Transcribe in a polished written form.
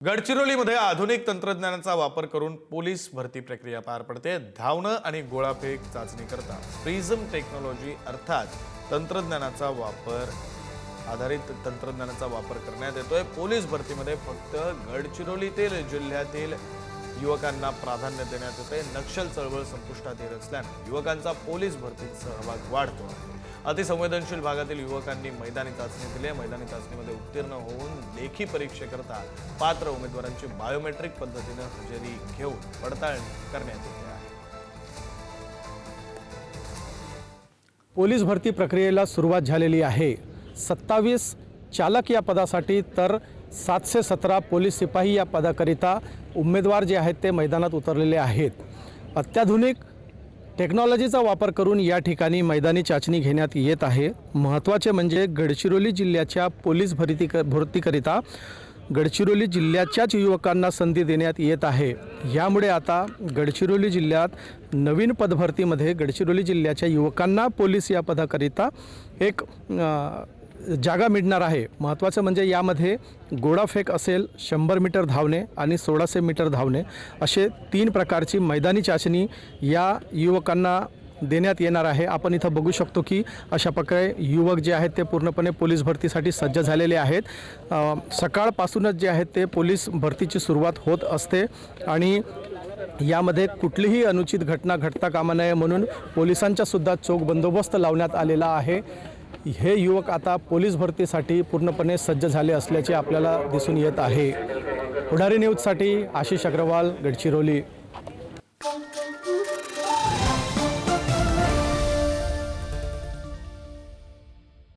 गडचिरोलीमध्ये आधुनिक तंत्रज्ञानाचा वापर करून पोलीस भरती प्रक्रिया पार पडते। धावणं आणि गोळाफेक चाचणी करता प्रिझम टेक्नॉलॉजी अर्थात तंत्रज्ञानाचा वापर आधारित तंत्रज्ञानाचा वापर करण्यात येतोय। पोलीस भरतीमध्ये फक्त गडचिरोलीतील जिल्ह्यातील युवकांना प्राधान्य देण्यात येते। नक्षल चळवळ संपुष्टात येत असल्याने युवकांचा पोलीस भरतीत सहभाग वाढतो आहे। अतिसंवेदनशील भागातील युवकांनी मैदानी चाचणी दिली। मैदानी चाचणीमध्ये उत्तीर्ण होऊन लेखी परीक्षेकरता पात्र उमेदवारांची बायोमेट्रिक पद्धतीने हजेरी घेऊन पडताळणी करण्यात येते आहे। पोलीस भरती प्रक्रियेला सुरुवात झालेली आहे। 27 चालक या पदासाठी तर 717 पोलीस सिपाही या पदाकरिता उमेदवार जे आहेत ते मैदानात उतरलेले आहेत। अत्याधुनिक टेक्नॉलॉजीचा वापर करून या ठिकाणी मैदानी चाचणी घेण्यात येत आहे। महत्त्वाचे म्हणजे गडचिरोली जिल्ह्याच्या पोलीस भरतीकरिता गडचिरोली जिल्ह्याच्याच युवकांना संधी देण्यात येत आहे। यामुळे आता गडचिरोली जिल्ह्यात नवीन पदभरतीमध्ये गडचिरोली जिल्ह्याच्या युवकांना पोलीस या पदाकरिता एक जागा मिळणार आहे। महत्त्वाचं म्हणजे यामध्ये गोळाफेक असेल, 100 मीटर धावणे आणि 1600 मीटर धावणे असे 3 प्रकारची मैदानी चाचणी या युवकांना देण्यात येणार आहे। आपण इथं बघू शकतो की अशा प्रकारे युवक जे आहेत ते पूर्णपणे पोलीस भरतीसाठी सज्ज झालेले आहेत। सकाळपासूनच जे आहेत ते पोलीस भरतीची सुरुवात होत असते आणि यामध्ये कुठलीही अनुचित घटना घडता कामा नये म्हणून पोलिसांचा सुद्धा चोख बंदोबस्त लावण्यात आलेला आहे। हे युवक आता पोलीस भरतीसाठी पूर्णपणे सज्ज झाले असल्याचे आपल्याला दिसून येत आहे। पुढारी न्यूजसाठी आशिष अग्रवाल, गडचिरोली।